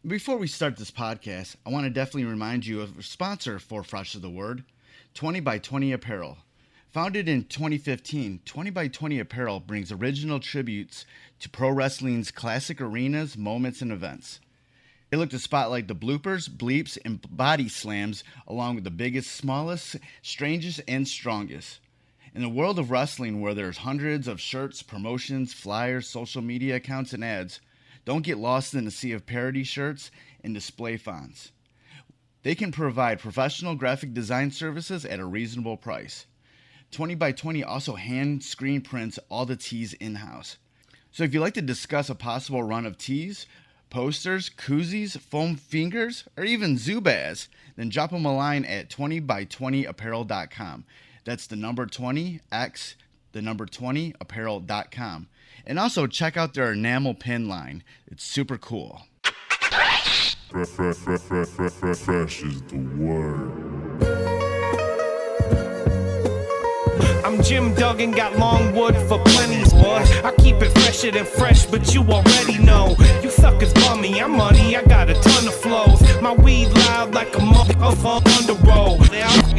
Before we start this podcast, I want to definitely remind you of a sponsor for Fresh of the Word, 20 by 20 Apparel. Founded in 2015, 20 by 20 Apparel brings original tributes to pro wrestling's classic arenas, moments, and events. They look to spotlight the bloopers, bleeps, and body slams along with the biggest, smallest, strangest, and strongest. In the world of wrestling where there's hundreds of shirts, promotions, flyers, social media accounts, and ads, don't get lost in the sea of parody shirts and display fonts. They can provide professional graphic design services at a reasonable price. 20 by 20 also hand screen prints all the tees in-house. So if you'd like to discuss a possible run of tees, posters, koozies, foam fingers, or even Zubaz, then drop them a line at 20by20apparel.com. That's the number 20x, the number 20apparel.com. And also check out their enamel pin line. It's super cool. Fresh is the word. I'm Jim Duggan, got long wood for plenty, boy. I keep it fresher than fresh, but you already know. You suckers bummy, I'm money, I got a ton of flows. My weed loud like a motherfucker on the roll.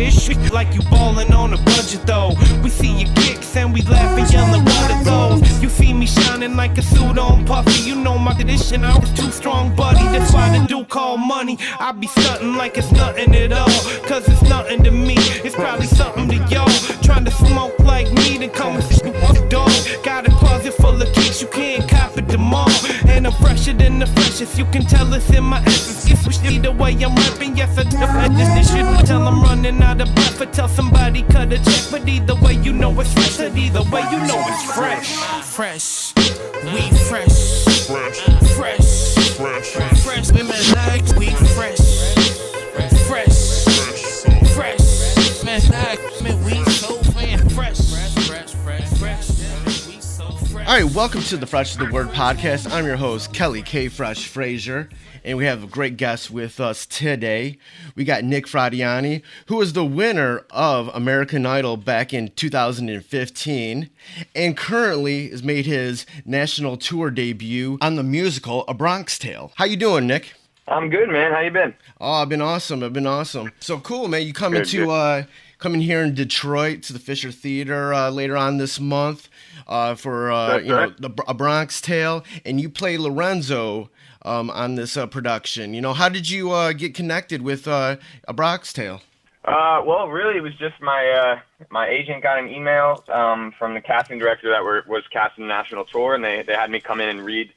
It's shit like you ballin' on a budget though. We see your kicks and we laugh and yellin' what are those. You see me shining like a suit on puffy. You know my condition, I was too strong, buddy. That's why the dude call money. I be stuntin' like it's nothing at all. Cause it's nothing to me, it's probably something to y'all. Trying to smoke like me, then come with the dog. Got a closet full of kicks, you can't cop it tomorrow. And I'm fresher than the freshest, you can tell it's in my essence. It's either way I'm rapping, yes I this shit until I'm running out of breath. Or tell somebody cut a check, but either way you know it's fresh. And either way you know it's fresh. Fresh, we fresh. Fresh, fresh, fresh, fresh. Women like we fresh. Fresh, fresh, man, like me, we so fan fresh. All right, welcome to the Fresh of the Word podcast. I'm your host, Kelly K. Fresh Frazier, and we have a great guest with us today. We got Nick Fradiani, who was the winner of American Idol back in 2015, and currently has made his national tour debut on the musical A Bronx Tale. How you doing, Nick? I'm good, man. How you been? Oh, I've been awesome. So cool, man. You coming coming here in Detroit to the Fisher Theater later on this month for A Bronx Tale, and you play Lorenzo on this production. You know, how did you get connected with A Bronx Tale? Well, really, it was just my agent got an email from the casting director that was casting the national tour, and they had me come in and read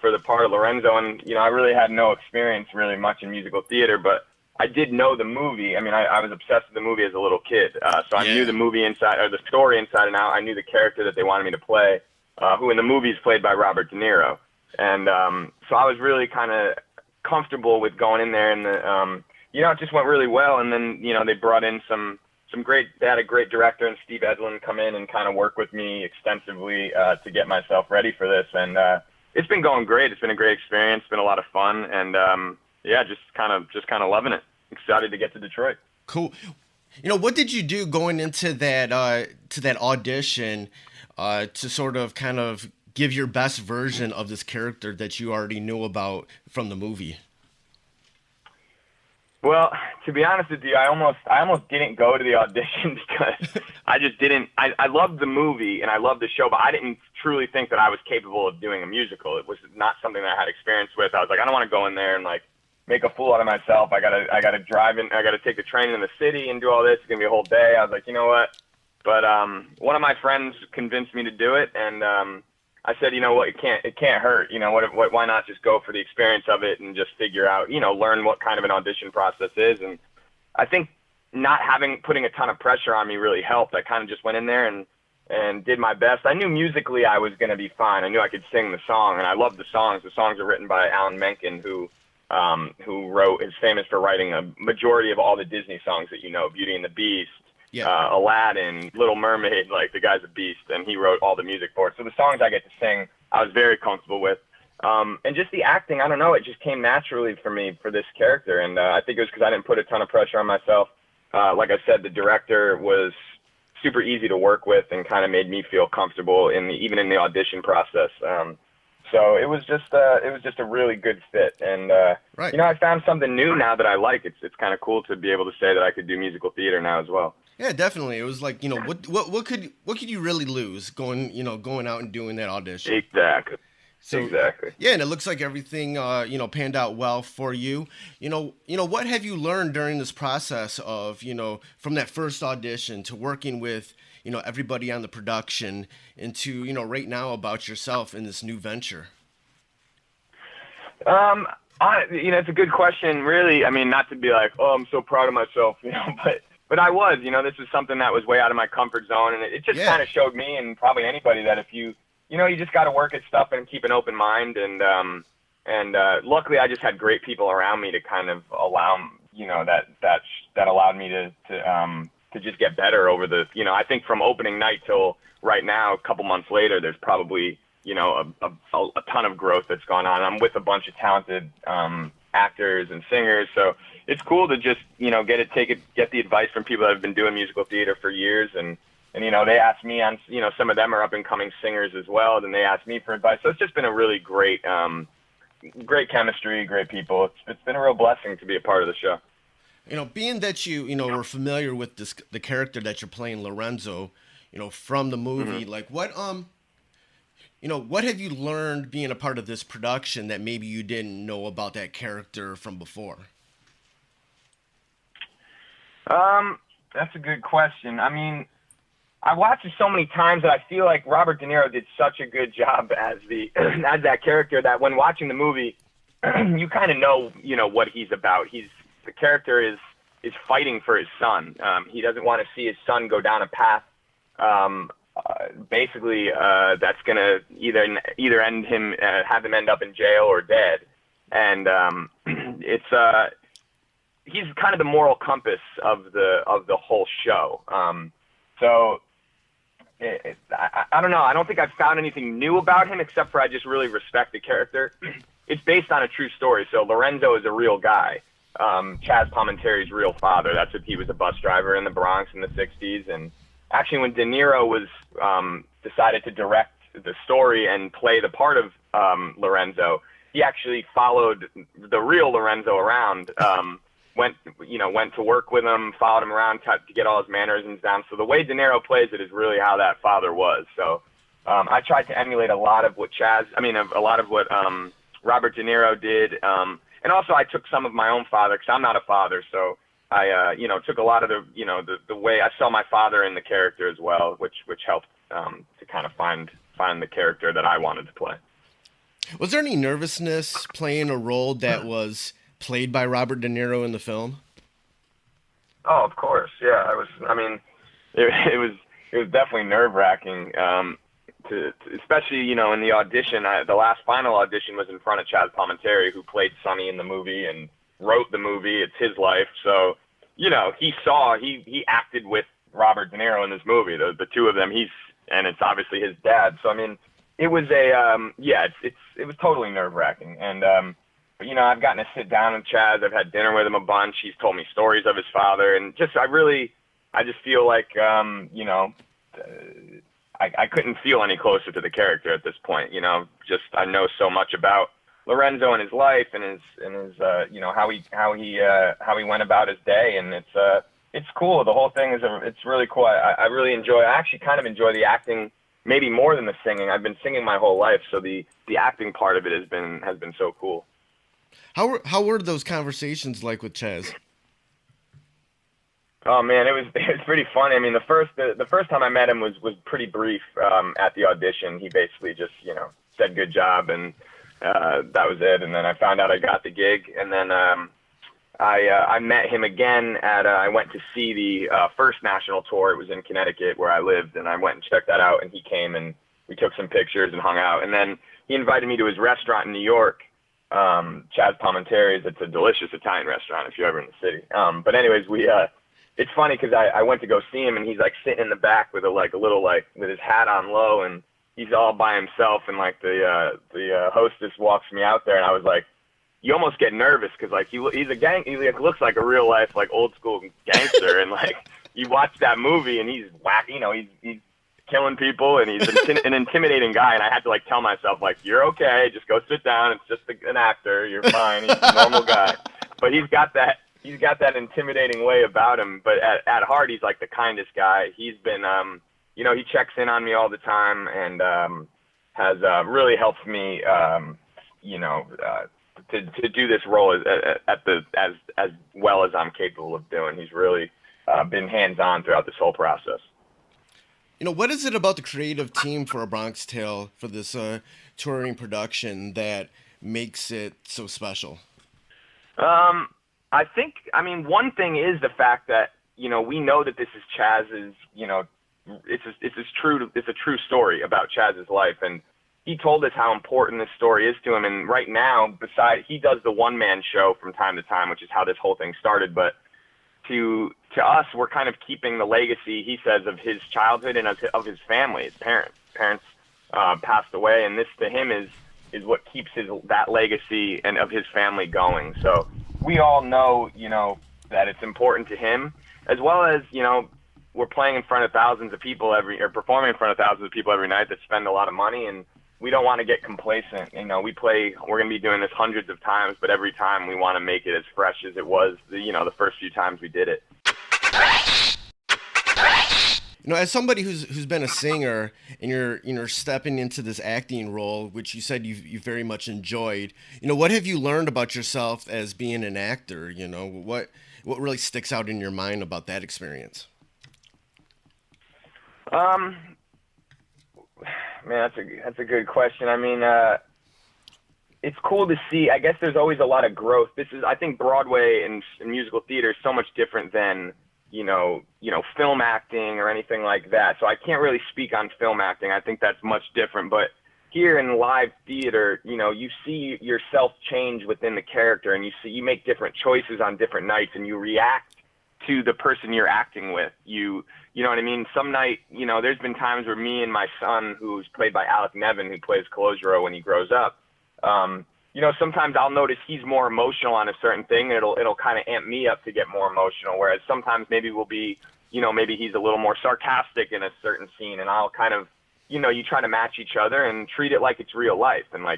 for the part of Lorenzo. And I really had no experience really much in musical theater, but I did know the movie. I mean, I was obsessed with the movie as a little kid, so I knew the movie inside, or the story inside and out. I knew the character that they wanted me to play, who in the movie is played by Robert De Niro. And so I was really kind of comfortable with going in there, and it just went really well. And then they brought in some great. They had a great director, and Steve Edlin, come in and kind of work with me extensively to get myself ready for this. And it's been going great. It's been a great experience. It's been a lot of fun, and just kind of loving it. Excited to get to Detroit. Cool. What did you do going into that audition to sort of kind of give your best version of this character that you already knew about from the movie? Well, to be honest with you, I almost didn't go to the audition because I just didn't. I loved the movie and I loved the show, but I didn't truly think that I was capable of doing a musical. It was not something that I had experience with. I was like, I don't want to go in there and make a fool out of myself. I gotta drive in. I gotta take the train in the city and do all this. It's gonna be a whole day. I was like, you know what? But one of my friends convinced me to do it, and I said, you know what? It can't hurt. Why not just go for the experience of it and just figure out, learn what kind of an audition process is. And I think not putting a ton of pressure on me really helped. I kind of just went in there and did my best. I knew musically I was gonna be fine. I knew I could sing the song, and I loved the songs. The songs are written by Alan Menken, who is famous for writing a majority of all the Disney songs that Beauty and the Beast, Aladdin, Little Mermaid. Like, the guy's a beast, and he wrote all the music for it. So the songs I get to sing, I was very comfortable with. And just the acting, I don't know, it just came naturally for me for this character. And I think it was because I didn't put a ton of pressure on myself. Like I said, the director was super easy to work with and kind of made me feel comfortable even in the audition process. So it was just a really good fit. And Right. you know, I found something new now that I like. It's kind of cool to be able to say that I could do musical theater now as well. Yeah, definitely. It was like, you know, what could you really lose going out and doing that audition? Exactly. So, exactly. Yeah, and it looks like everything panned out well for you. What have you learned during this process of, from that first audition to working with, everybody on the production into, right now about yourself in this new venture? It's a good question, really. I mean, not to be like, oh, I'm so proud of myself, but I was, this was something that was way out of my comfort zone, and it just kind of showed me and probably anybody that if you just got to work at stuff and keep an open mind, and luckily I just had great people around me to kind of allow, that allowed me to just get better over the, I think from opening night till right now, a couple months later, there's probably, a ton of growth that's gone on. I'm with a bunch of talented actors and singers, so it's cool to just, get the advice from people that have been doing musical theater for years, and they ask me on, some of them are up and coming singers as well, and they ask me for advice. So it's just been a really great, great chemistry, great people. It's been a real blessing to be a part of the show. Being that you were familiar with the character that you're playing, Lorenzo, from the movie, Mm-hmm. like what have you learned being a part of this production that maybe you didn't know about that character from before? That's a good question. I mean, I watched it so many times that I feel like Robert De Niro did such a good job as as that character that when watching the movie, you kind of know, what he's about. The character is fighting for his son. He doesn't want to see his son go down a path, basically, that's gonna either end him, have him end up in jail or dead. And he's kind of the moral compass of the whole show. So I don't know. I don't think I've found anything new about him except for I just really respect the character. It's based on a true story. So Lorenzo is a real guy. Chaz Palminteri's real father. He was a bus driver in the Bronx in the 60s. And actually when De Niro was decided to direct the story and play the part of Lorenzo, he actually followed the real Lorenzo around. Went to work with him, followed him around to get all his mannerisms down. So the way De Niro plays it is really how that father was. So I tried to emulate a lot of what Robert De Niro did. And also I took some of my own father, because I'm not a father. So I, took a lot of the way I saw my father in the character as well, which helped to kind of find the character that I wanted to play. Was there any nervousness playing a role that was played by Robert De Niro in the film? Oh, of course, yeah. It was definitely nerve-wracking. Especially in the audition. The last final audition was in front of Chaz Palminteri, who played Sonny in the movie and wrote the movie. It's his life, so he acted with Robert De Niro in this movie. The two of them. And it's obviously his dad. So it was it was totally nerve-wracking. And I've gotten to sit down with Chaz. I've had dinner with him a bunch. He's told me stories of his father, and I just feel like I couldn't feel any closer to the character at this point. I know so much about Lorenzo and his life and his how he went about his day, and it's cool. The whole thing it's really cool. I really enjoy. I actually kind of enjoy the acting maybe more than the singing. I've been singing my whole life, so the acting part of it has been so cool. How were those conversations like with Chaz? Oh man, it was pretty funny. The first time I met him was pretty brief at the audition. He basically just said good job, and that was it. And then I found out I got the gig, and then I met him again at I went to see the first national tour. It was in Connecticut where I lived, and I went and checked that out. And he came and we took some pictures and hung out. And then he invited me to his restaurant in New York. Chaz Palminteri's. It's a delicious Italian restaurant if you're ever in the city. But anyways, it's funny because I went to go see him, and he's like sitting in the back with with his hat on low, and he's all by himself, and the hostess walks me out there, and I was like, you almost get nervous because he's a gang. He looks like a real life old school gangster, and you watch that movie, and he's whack. He's killing people, and he's an intimidating guy. And I had to like tell myself, like, you're okay, just go sit down. It's just an actor. You're fine. He's a normal guy. But he's got that intimidating way about him. But at heart, he's like the kindest guy. He's been, he checks in on me all the time, and has really helped me, to do this role as well as I'm capable of doing. He's really been hands-on throughout this whole process. What is it about the creative team for A Bronx Tale, for this touring production, that makes it so special? I think, one thing is the fact that, we know that this is Chaz's, it's a true story about Chaz's life. And he told us how important this story is to him. And right now, he does the one-man show from time to time, which is how this whole thing started. But to us, we're kind of keeping the legacy, he says, of his childhood and of his family, his parents. Parents passed away, and this to him is what keeps that legacy and of his family going. So we all know, that it's important to him, as well as, we're playing in front of thousands of people performing in front of thousands of people every night that spend a lot of money, and we don't want to get complacent. We're going to be doing this hundreds of times, but every time we want to make it as fresh as it was, the first few times we did it. As somebody who's been a singer, and you're stepping into this acting role, which you said you very much enjoyed, what have you learned about yourself as being an actor? What really sticks out in your mind about that experience? Man, that's a good question. It's cool to see. I guess there's always a lot of growth. I think Broadway and musical theater is so much different than, film acting or anything like that. So I can't really speak on film acting. I think that's much different. But here in live theater, you see yourself change within the character, and you make different choices on different nights, and you react to the person you're acting with. You know what I mean? Some night, there's been times where me and my son, who's played by Alec Nevin, who plays Calogero when he grows up, sometimes I'll notice he's more emotional on a certain thing, and it'll kind of amp me up to get more emotional. Whereas sometimes maybe we'll be, maybe he's a little more sarcastic in a certain scene, and I'll kind of, you try to match each other and treat it like it's real life. And I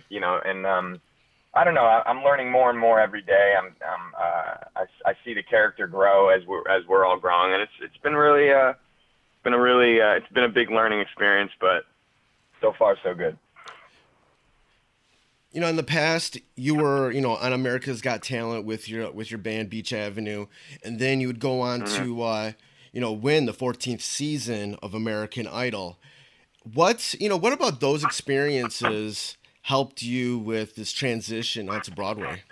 don't know. I'm learning more and more every day. I see the character grow as we're all growing, and it's been really it's been a big learning experience, but so far so good. In the past, you were on America's Got Talent with your band Beach Avenue, and then you would go on to win the 14th season of American Idol. What about those experiences helped you with this transition onto Broadway?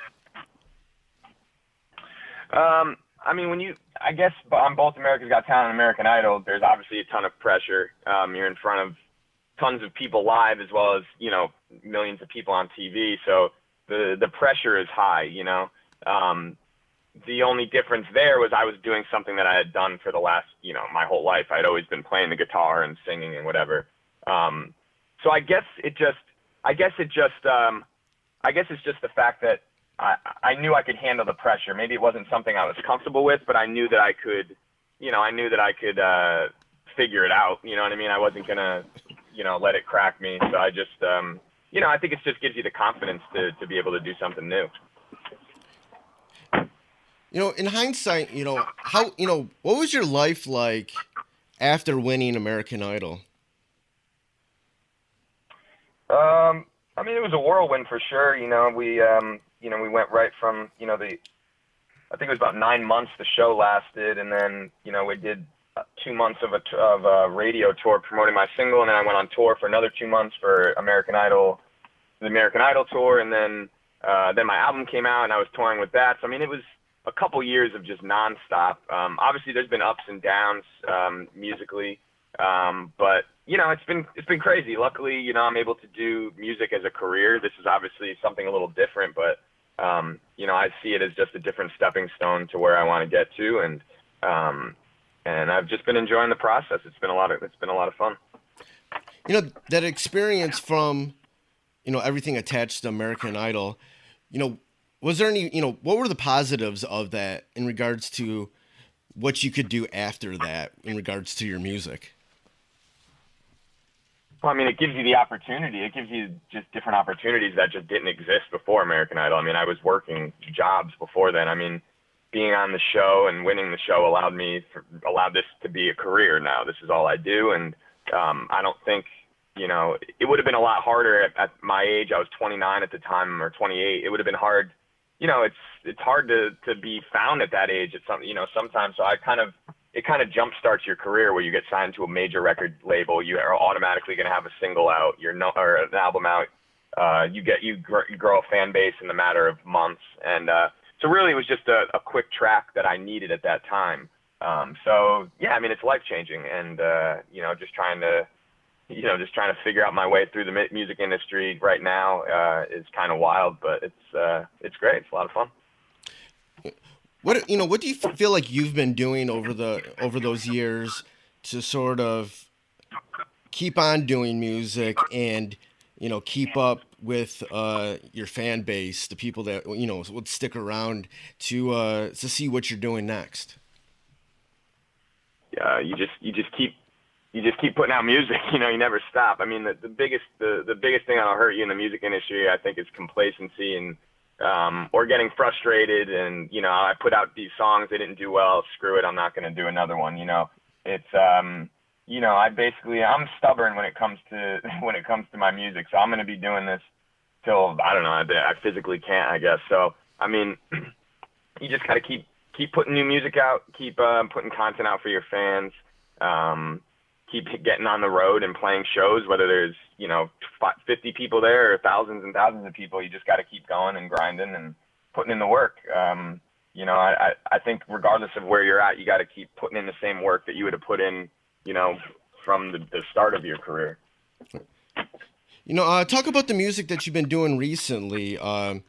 I guess on both America's Got Talent and American Idol, there's obviously a ton of pressure. You're in front of tons of people live, as well as, millions of people on TV. So the pressure is high, The only difference there was I was doing something that I had done for the last, my whole life. I'd always been playing the guitar and singing and whatever. So I guess it's just the fact that I knew I could handle the pressure. Maybe it wasn't something I was comfortable with, but I knew that I could, figure it out. You know what I mean? I wasn't gonna, let it crack me. So I just, I think it just gives you the confidence to be able to do something new. In hindsight, how, what was your life like after winning American Idol? It was a whirlwind for sure. We went right from, I think it was about 9 months the show lasted, and then, we did 2 months of a radio tour promoting my single, and then I went on tour for another 2 months for American Idol, the American Idol tour, and then my album came out, and I was touring with that. So, it was a couple years of just nonstop. Obviously, there's been ups and downs musically, but it's been crazy. Luckily, I'm able to do music as a career. This is obviously something a little different, but I see it as just a different stepping stone to where I want to get to, and I've just been enjoying the process. It's been a lot of fun. That experience from, everything attached to American Idol, was there any, what were the positives of that in regards to what you could do after that in regards to your music? Well, I mean, it gives you the opportunity. It gives you just different opportunities that just didn't exist before American Idol. I mean, I was working jobs before then. I mean, being on the show and winning the show allowed this to be a career now. This is all I do. And I don't think, it would have been a lot harder at my age. I was 29 at the time, or 28. It would have been hard. It's hard to be found at that age. It's sometimes. So it kind of jumpstarts your career where you get signed to a major record label. You are automatically going to have a single out, or an album out. You grow a fan base in the matter of months. And so really it was just a quick track that I needed at that time. So yeah, I mean, it's life changing, and just trying to figure out my way through the music industry right now is kind of wild, but it's great. It's a lot of fun. What do you feel like you've been doing over those years to sort of keep on doing music and keep up with your fan base, the people that would stick around to see what you're doing next? Yeah, you just keep putting out music. You never stop. I mean, the biggest thing that'll hurt you in the music industry, I think, is complacency and or getting frustrated. And I put out these songs, they didn't do well. Screw it, I'm not going to do another one. It's I'm stubborn when it comes to my music. So I'm going to be doing this till I don't know. I physically can't, I guess. So I mean, you just got to keep putting new music out, keep putting content out for your fans. Keep getting on the road and playing shows, whether there's 50 people there or thousands and thousands of people. You just got to keep going and grinding and putting in the work. I think regardless of where you're at, you got to keep putting in the same work that you would have put in, from the start of your career. Talk about the music that you've been doing recently. It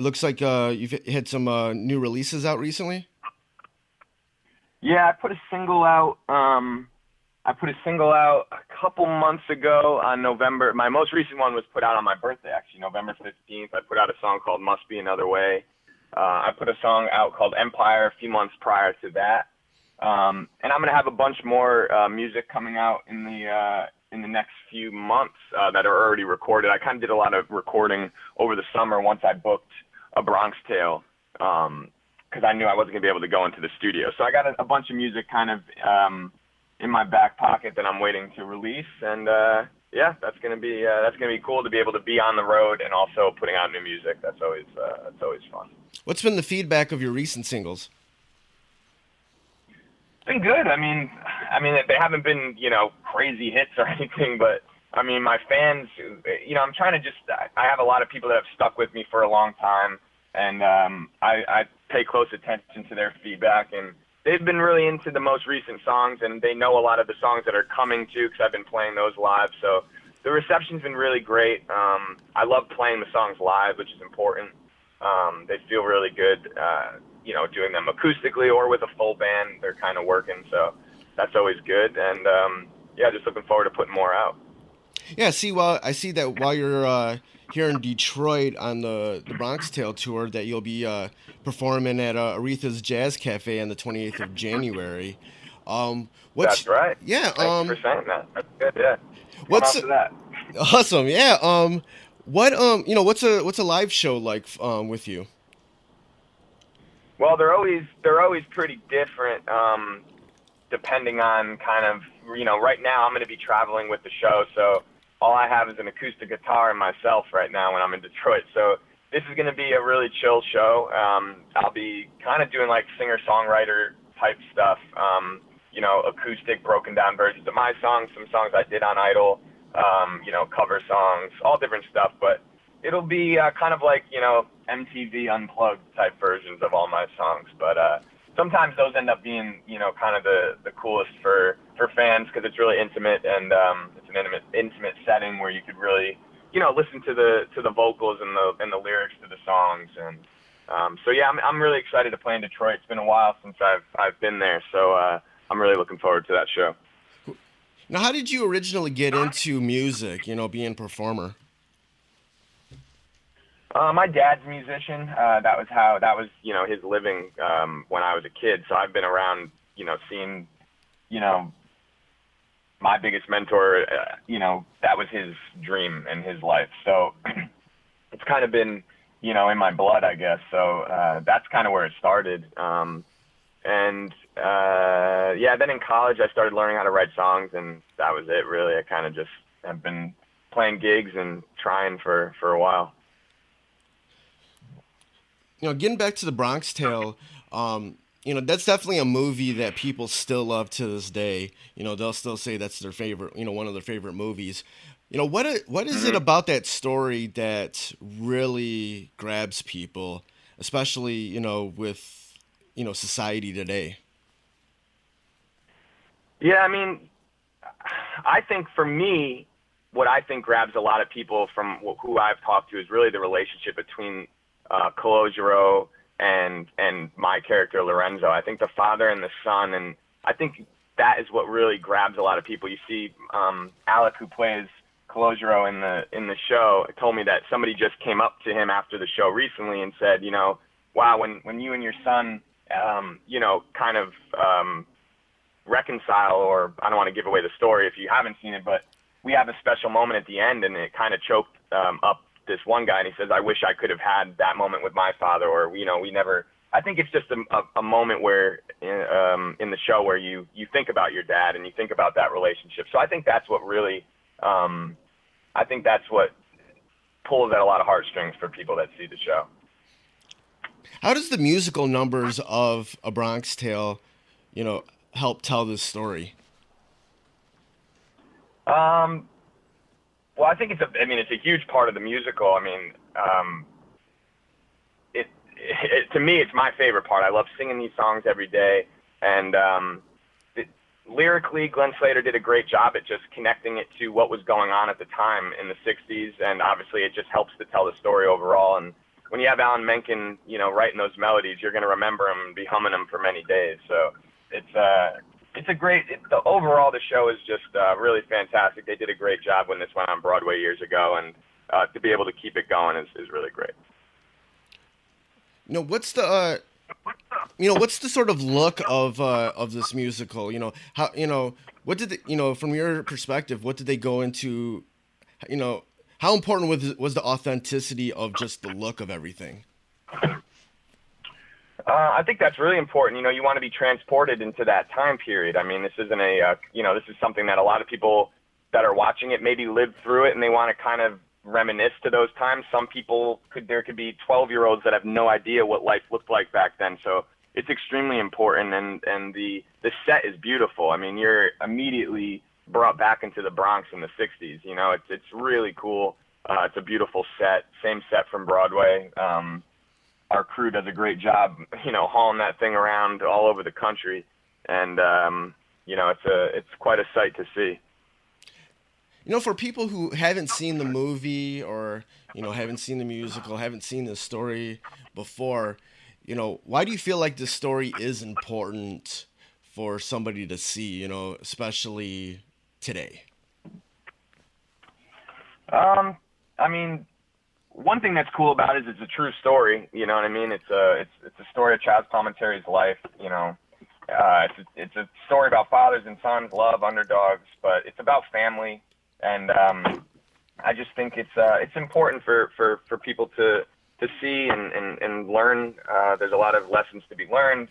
looks like you've had some new releases out recently. Yeah, I put a single out. A couple months ago on November. My most recent one was put out on my birthday, actually, November 15th. I put out a song called Must Be Another Way. I put a song out called Empire a few months prior to that. And I'm going to have a bunch more music coming out in the next few months that are already recorded. I kind of did a lot of recording over the summer once I booked A Bronx Tale, because I knew I wasn't going to be able to go into the studio. So I got a bunch of music kind of in my back pocket that I'm waiting to release, and that's gonna be cool to be able to be on the road and also putting out new music. That's always fun. What's been the feedback of your recent singles? It's been good. I mean, they haven't been crazy hits or anything, but I mean, my fans, I'm trying to I have a lot of people that have stuck with me for a long time, and I pay close attention to their feedback, and they've been really into the most recent songs, and they know a lot of the songs that are coming too, because I've been playing those live. So the reception's been really great. I love playing the songs live, which is important. They feel really good, doing them acoustically or with a full band. They're kind of working, so that's always good. And just looking forward to putting more out. Yeah, I see that while you're here in Detroit on the Bronx Tale tour, that you'll be performing at Aretha's Jazz Cafe on the 28th of January. That's right. Yeah. Thank you for saying that. That's good. Yeah. What's that? Awesome. Yeah. What's a live show like with you? Well, they're always pretty different, depending on kind of, right now I'm going to be traveling with the show, so all I have is an acoustic guitar and myself right now when I'm in Detroit. So this is going to be a really chill show. I'll be kind of doing like singer-songwriter type stuff, acoustic broken down versions of my songs, some songs I did on Idol, cover songs, all different stuff, but it'll be kind of like, MTV Unplugged type versions of all my songs. But sometimes those end up being, kind of the coolest for fans, because it's really intimate, and it's an intimate setting where you could really, listen to the vocals and the lyrics to the songs. And so yeah, I'm really excited to play in Detroit. It's been a while since I've been there, so I'm really looking forward to that show. Now, how did you originally get into music? Being a performer. My dad's a musician. That was his living when I was a kid. So I've been around, seeing, my biggest mentor, that was his dream and his life. So it's kind of been, in my blood, I guess. So that's kind of where it started. Then in college, I started learning how to write songs, and that was it, really. I kind of just have been playing gigs and trying for a while. Getting back to the Bronx Tale, that's definitely a movie that people still love to this day. They'll still say that's their favorite, one of their favorite movies. What is it about that story that really grabs people, especially, with, society today? Yeah, I mean, I think for me, what I think grabs a lot of people from who I've talked to is really the relationship between Calogero and my character Lorenzo. I think the father and the son, and I think that is what really grabs a lot of people. You see, Alec, who plays Calogero in the show, told me that somebody just came up to him after the show recently and said, wow, when you and your son, kind of reconcile, or I don't want to give away the story if you haven't seen it, but we have a special moment at the end, and it kind of choked up this one guy, and he says, I wish I could have had that moment with my father, or, we never, I think it's just a moment where, in the show where you think about your dad and you think about that relationship. So I think that's what really, I think that's what pulls at a lot of heartstrings for people that see the show. How does the musical numbers of A Bronx Tale, help tell this story? Well, I think it's a huge part of the musical. I mean, to me, it's my favorite part. I love singing these songs every day. And lyrically, Glenn Slater did a great job at just connecting it to what was going on at the time in the 60s. And obviously, it just helps to tell the story overall. And when you have Alan Menken, writing those melodies, you're going to remember them and be humming them for many days. So overall, the show is just really fantastic. They did a great job when this went on Broadway years ago, and to be able to keep it going is really great. What's the sort of look of this musical? How what did from your perspective, what did they go into? How important was the authenticity of just the look of everything? I think that's really important. You want to be transported into that time period. I mean, this isn't this is something that a lot of people that are watching it maybe lived through it, and they want to kind of reminisce to those times. Some people there could be 12-year-olds that have no idea what life looked like back then. So it's extremely important, and the set is beautiful. I mean, you're immediately brought back into the Bronx in the 60s. It's really cool. It's a beautiful set, same set from Broadway. Our crew does a great job, hauling that thing around all over the country. And, it's quite a sight to see. For people who haven't seen the movie or, haven't seen the musical, haven't seen the story before, why do you feel like this story is important for somebody to see, especially today? I mean, one thing that's cool about it is it's a true story. You know what I mean? It's a story of Chaz Palminteri's life. It's a story about fathers and sons, love, underdogs, but it's about family. And I just think it's important for people to see and learn. There's a lot of lessons to be learned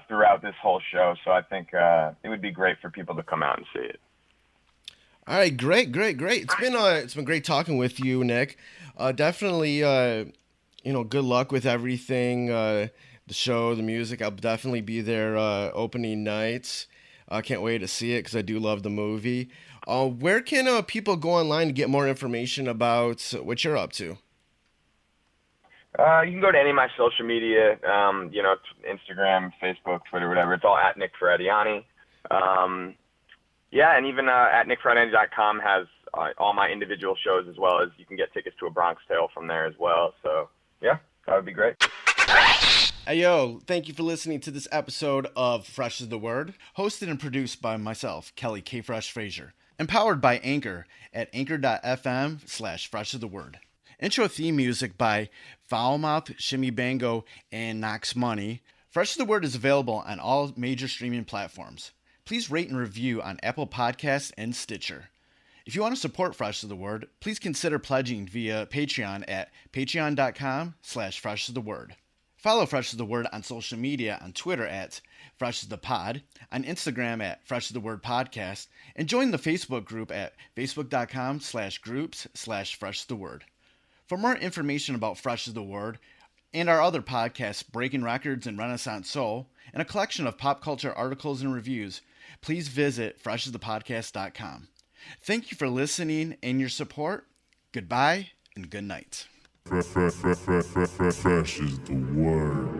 throughout this whole show. So I think it would be great for people to come out and see it. All right, great. It's been great talking with you, Nick. Definitely, good luck with everything. The show, the music. I'll definitely be there opening nights. I can't wait to see it because I do love the movie. Where can people go online to get more information about what you're up to? You can go to any of my social media, Instagram, Facebook, Twitter, whatever. It's all at Nick Fradiani. And even at nickfradiani.com has all my individual shows, as well as you can get tickets to A Bronx Tale from there as well. So, yeah, that would be great. Hey, yo, thank you for listening to this episode of Fresh is the Word, hosted and produced by myself, Kelly K. Fresh Frazier, empowered by Anchor at anchor.fm/freshistheword. Intro theme music by Foulmouth, Shimmy Bango, and Knox Money. Fresh is the Word is available on all major streaming platforms. please rate and review on Apple Podcasts and Stitcher. If you want to support Fresh is the Word, please consider pledging via Patreon at patreon.com/freshisthe-word. Follow Fresh is the Word on social media on Twitter at FreshIsThePod, on Instagram at Fresh is the Word Podcast, and join the Facebook group at facebook.com/groups/FreshIsTheWord. For more information about Fresh is the Word and our other podcasts, Breaking Records and Renaissance Soul, and a collection of pop culture articles and reviews, please visit freshithepodcast.com. Thank you for listening and your support. Goodbye and good night. Fresh is the word.